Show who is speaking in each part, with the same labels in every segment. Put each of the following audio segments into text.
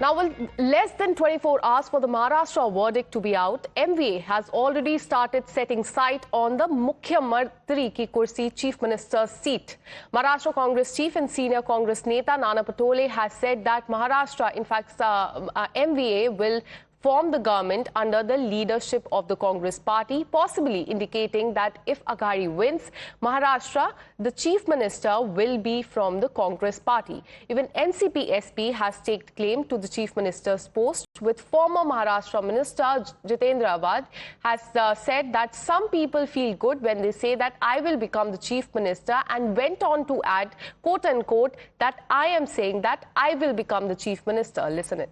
Speaker 1: Now, with less than 24 hours for the Maharashtra verdict to be out, MVA has already started setting sight on the Mukhyamantri ki kursi, Chief Minister's seat. Maharashtra Congress Chief and senior Congress Neta Nana Patole has said that Maharashtra, in fact, MVA will form the government under the leadership of the Congress party, possibly indicating that if Aghadi wins Maharashtra, the chief minister will be from the Congress party. Even NCP-SP has staked claim to the chief minister's post, with former Maharashtra minister Jitendra Awad has said that some people feel good when they say that I will become the chief minister, and went on to add, quote unquote, that I am saying that I will become the chief minister. Listen it.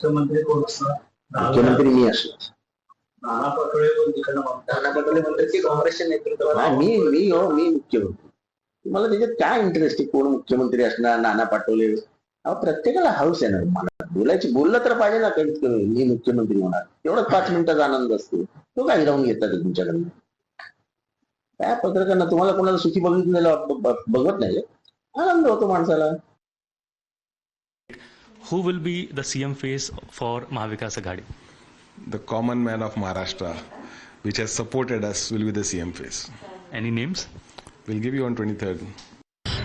Speaker 2: मुख्यमंत्री मी असलो नाना पटोले म्हणतात की काँग्रेसच्या नेतृत्वात मी मुख्यमंत्री. मला त्याच्यात काय इंटरेस्ट आहे कोण मुख्यमंत्री असणार, नाना पटोले? प्रत्येकाला हाऊस आहे ना, मला बोललं तर पाहिजे ना, कमीत कमी मी मुख्यमंत्री होणार, एवढाच 5 मिनिटाचा आनंद असतो. तो काय हिरावून घेतात तुमच्याकडनं? काय पत्रकारांना तुम्हाला कोणाला सुखी बघितलेलं बघत नाही, आनंद होतो माणसाला.
Speaker 3: Who will be the CM face for Mahavikas Aghadi?
Speaker 4: The common man of Maharashtra, which has supported us, will be the CM face.
Speaker 3: Any names?
Speaker 4: We'll give you on 23rd.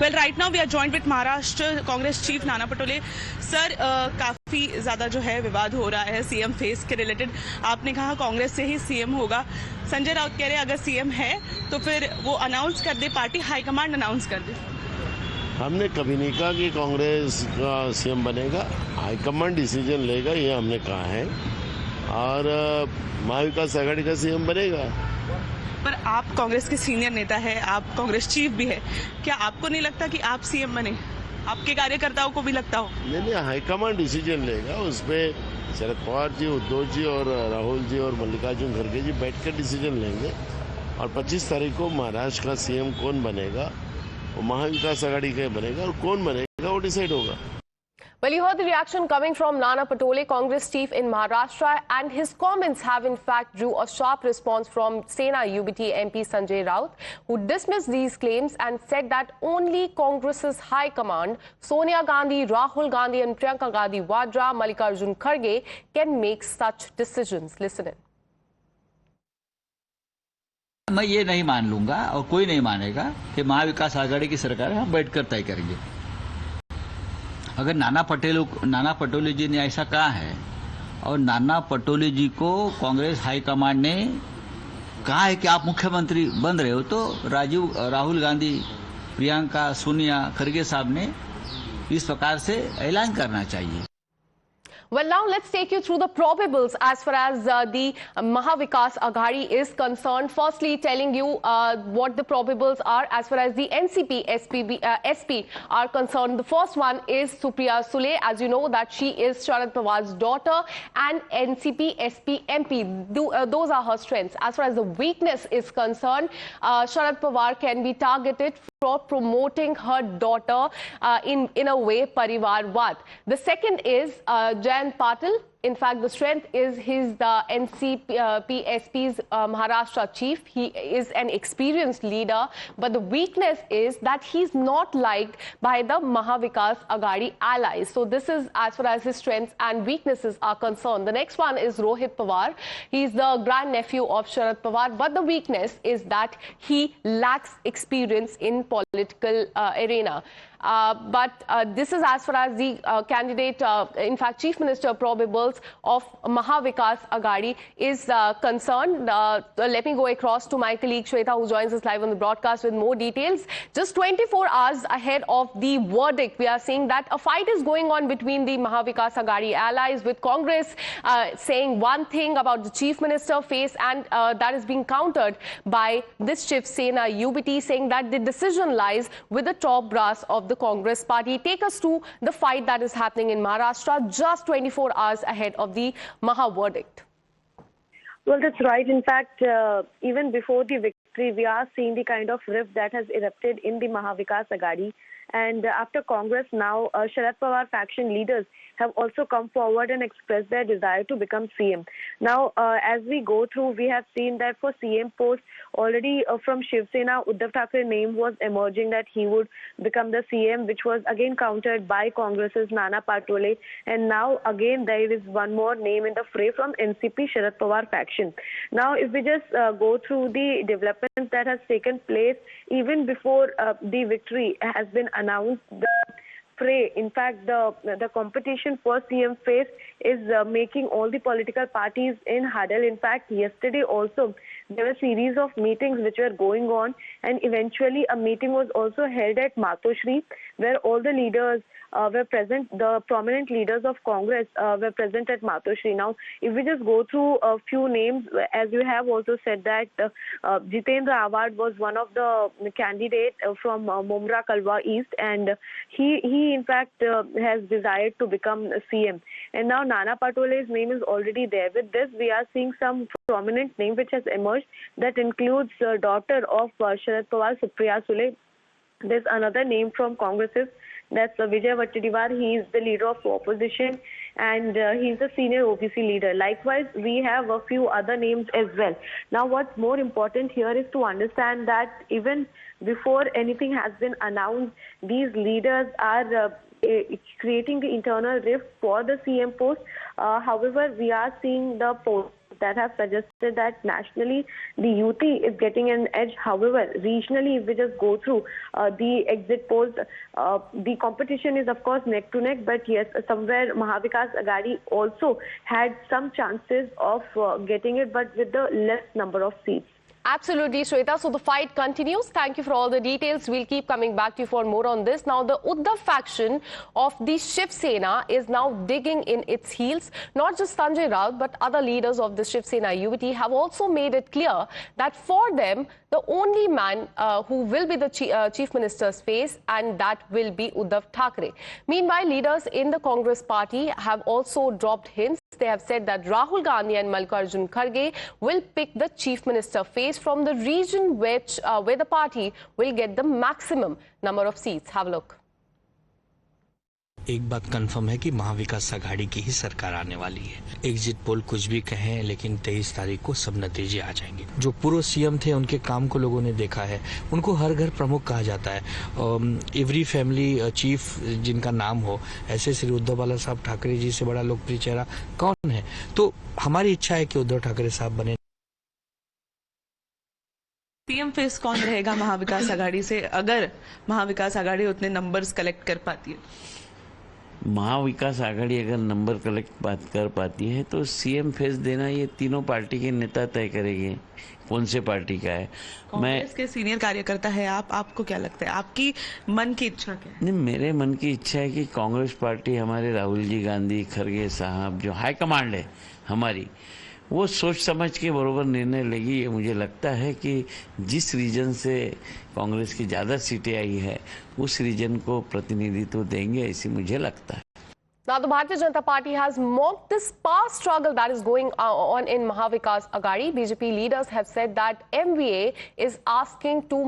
Speaker 5: Well, right now we are joined with Maharashtra Congress Chief Nana Patole. Sir, काफी ज्यादा जो है विवाद हो रहा है CM face के related. आपने कहा कांग्रेस से ही CM होगा. संजय राउत कह रहे हैं अगर CM है तो फिर वो अनाउंस कर दे, पार्टी हाईकमांड अनाउंस कर दे.
Speaker 6: हमने कभी नहीं कहा कि कांग्रेस का सीएम बनेगा, हाईकमांड डिसीजन लेगा, ये हमने कहा है. और महाविकास आघाड़ी का सीएम बनेगा.
Speaker 5: पर आप कांग्रेस के सीनियर नेता है, आप कांग्रेस चीफ भी है, क्या आपको नहीं लगता कि आप सीएम बने? आपके कार्यकर्ताओं को भी लगता हो?
Speaker 6: नहीं, हाईकमांड डिसीजन लेगा. उसपे शरद पवार जी, उद्धव जी और राहुल जी और मल्लिकार्जुन खड़गे जी बैठकर डिसीजन लेंगे. और 25 तारीख को महाराष्ट्र का सीएम कौन बनेगा, महाविकास आघाड़ी के बनेगा, और कौन बनेगा वो डिसाइड होगा.
Speaker 1: Well, you heard the reaction coming from Nana Patole, Congress chief in Maharashtra, and his comments have in fact drew a sharp response from Sena UBT MP Sanjay Raut, who dismissed these claims and said that only Congress's high command, Sonia Gandhi, Rahul Gandhi and Priyanka Gandhi Vadra, Mallikarjun Kharge, can make such decisions. Listen in.
Speaker 7: मैं ये नहीं मान लूंगा और कोई नहीं मानेगा कि महाविकास आघाड़ी की सरकार हम बैठकर तय करेंगे. अगर नाना पटोले जी ने ऐसा कहा है, और नाना पटोले जी को कांग्रेस हाईकमांड ने कहा है कि आप मुख्यमंत्री बन रहे हो, तो राहुल गांधी, प्रियंका, सोनिया खरगे साहब ने इस प्रकार से ऐलान करना चाहिए.
Speaker 1: Well, now let's take you through the probables as far as the Mahavikas Aghadi is concerned. Firstly, telling you what the probables are as far as the NCP SP are concerned. The first one is Supriya Sule. As you know that she is Sharad Pawar's daughter and NCP SP MP. Those are her strengths. As far as the weakness is concerned, Sharad Pawar can be targeted for promoting her daughter in a way Parivarvad. The second is Jayant Patil. In fact, the strength is the NCP-SP's Maharashtra chief. He is an experienced leader, but the weakness is that he's not liked by the Mahavikas Aghadi allies. So this is as far as his strengths and weaknesses are concerned. The next one is Rohit Pawar. He's the grandnephew of Sharad Pawar, but the weakness is that he lacks experience in political arena. But this is as far as the candidate, in fact, Chief Minister probables of Mahavikas Aghadi is concerned. Let me go across to my colleague Shweta, who joins us live on the broadcast with more details. Just 24 hours ahead of the verdict, we are seeing that a fight is going on between the Mahavikas Aghadi allies, with Congress saying one thing about the Chief Minister face, and that is being countered by this Shiv Sena UBT, saying that the decision lies with the top brass of the Congress party. Take us to the fight that is happening in Maharashtra just 24 hours ahead of the Maha verdict.
Speaker 8: Well, that's right. In fact, even before the victory, we are seeing the kind of rift that has erupted in the Mahavikas Aghadi. And after Congress now, Sharad Pawar faction leaders have also come forward and expressed their desire to become CM. Now, as we go through, we have seen that for CM post, already from Shiv Sena, Uddhav Thackeray name was emerging that he would become the CM, which was again countered by Congress's Nana Patole. And now again there is one more name in the fray from NCP Sharad Pawar faction. Now, if we just go through the developments that has taken place even before the victory has been announced, the fray, in fact, the competition for CM face is making all the political parties in huddle. In fact, yesterday also there were a series of meetings which were going on, and eventually a meeting was also held at Matoshri, where all the leaders were present. The prominent leaders of Congress were present at Matoshri. Now, if we just go through a few names, as you have also said that Jitendra Awad was one of the candidates from Mumra Kalwa East, and he in fact has desired to become CM. And now Nana Patole's name is already there. With this, we are seeing some prominent name which has emerged that includes daughter of Sharad Pawar, Supriya Sule. There's another name from Congress's, that's Vijay Vattadiwar. He is the leader of opposition, and he's a senior OBC leader. Likewise, we have a few other names as well. Now, what's more important here is to understand that even before anything has been announced, these leaders are creating the internal rift for the CM post. However, we are seeing the polls that have suggested that nationally the UT is getting an edge. However, regionally, if we just go through the exit polls, the competition is of course neck to neck, but yes, somewhere Mahavikas Aghadi also had some chances of getting it, but with the less number of seats.
Speaker 1: Absolutely, Shweta. So the fight continues. Thank you for all the details. We'll keep coming back to you for more on this. Now, the Uddhav faction of the Shiv Sena is now digging in its heels. Not just Sanjay Raut, but other leaders of the Shiv Sena UT have also made it clear that for them, the only man who will be the chief minister's face, and that will be Uddhav Thackeray. Meanwhile, leaders in the Congress party have also dropped hints. They have said that Rahul Gandhi and Mallikarjun Kharge will pick the chief minister face from the region where the party will get the maximum number of seats. Have a look.
Speaker 3: एक बात confirm है कि महाविकास आघाड़ी की ही सरकार आने वाली है। Exit poll कुछ भी कहें, लेकिन 23 तारीख को सब नतीजे आ जाएंगे। जो पूर्व सीएम थे उनके काम को लोगों ने देखा है, उनको हर घर प्रमुख कहा जाता है। एवरी फैमिली चीफ जिनका नाम हो, ऐसे श्री उद्धव बाला साहब ठाकरे जी से बड़ा लोकप्रिय चेहरा कौन है? तो हमारी इच्छा है कि उद्धव ठाकरे साहब बने।
Speaker 5: सीएम फेस कौन रहेगा महाविकास आघाड़ी से, अगर महाविकास आघाड़ी उतने नंबर्स कलेक्ट कर पाती है?
Speaker 9: महाविकास आघाड़ी अगर नंबर कलेक्ट कर पाती है तो सीएम फेस देना ये तीनों पार्टी के नेता तय करेंगे कौन से पार्टी का है।
Speaker 5: कांग्रेस के सीनियर कार्यकर्ता है आप, आपको क्या लगता है, आपकी मन की इच्छा क्या है?
Speaker 9: नहीं, मेरे मन की इच्छा है कि कांग्रेस पार्टी, हमारे राहुल जी गांधी, खरगे साहब, जो हाई कमांड है हमारी, वो सोच समझ के बरोबर निर्णय लेगी। ये मुझे लगता है कि जिस रीजन से कांग्रेस की ज़्यादा सीटें आई है उस रीजन को प्रतिनिधित्व देंगे, ऐसी मुझे लगता है।
Speaker 1: Now, the Bharatiya Janata Party has mocked this power struggle that is going on in Mahavikas Aghadi. BJP leaders have said that MVA is asking to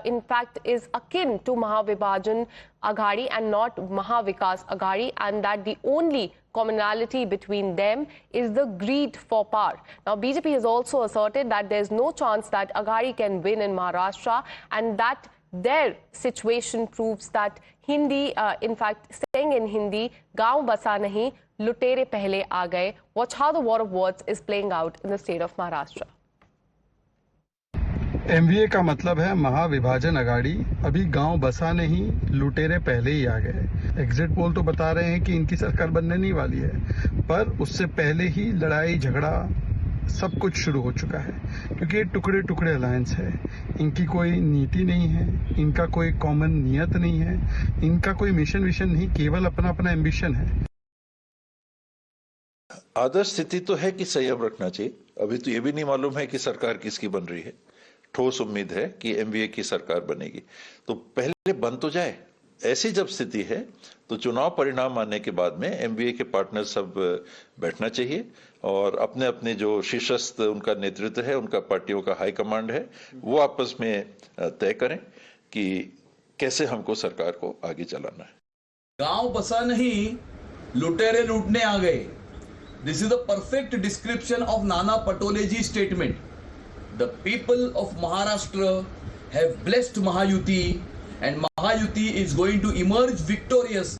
Speaker 1: in fact is akin to Mahavibhajan Aghadi and not Mahavikas Aghadi, and that the only commonality between them is the greed for power. Now, BJP has also asserted that there is no chance that Aghadi can win in Maharashtra, and that their situation proves that Hindi, in fact, saying in Hindi, "Gaon basa nahi, lutere pehle aa gaye." Watch how the war of words is playing out in the state of Maharashtra.
Speaker 10: MVA का मतलब है महाविभाजन अगाड़ी, अभी गांव बसा नहीं, लुटेरे पहले ही आ गए। एग्जिट पोल तो बता रहे हैं कि इनकी सरकार बनने नहीं वाली है, पर उससे पहले ही लड़ाई झगड़ा सब कुछ शुरू हो चुका है, क्योंकि ये टुकड़े टुकड़े अलायंस है। इनकी कोई नीति नहीं है, इनका कोई कॉमन नियत नहीं है, इनका कोई मिशन विशन नहीं, केवल अपना अपना एम्बिशन है।
Speaker 11: आदर्श स्थिति तो है कि संयम रखना चाहिए। अभी तो ये भी नहीं मालूम है कि सरकार किसकी बन रही है। ठोस उम्मीद है कि एमवीए की सरकार बनेगी, तो पहले बन तो जाए। ऐसी जब स्थिति है तो चुनाव परिणाम आने के बाद में एमवीए के पार्टनर सब बैठना चाहिए और अपने अपने जो शीर्षस्थ उनका नेतृत्व है, उनका पार्टियों का हाई कमांड है, वो आपस में तय करें कि कैसे हमको सरकार को आगे चलाना है।
Speaker 12: गांव बसा नहीं, लुटेरे लूटने आ गए. This is the perfect description of Nana Patole ji's statement. The people of Maharashtra have blessed Mahayuti, and Mahayuti is going to emerge victorious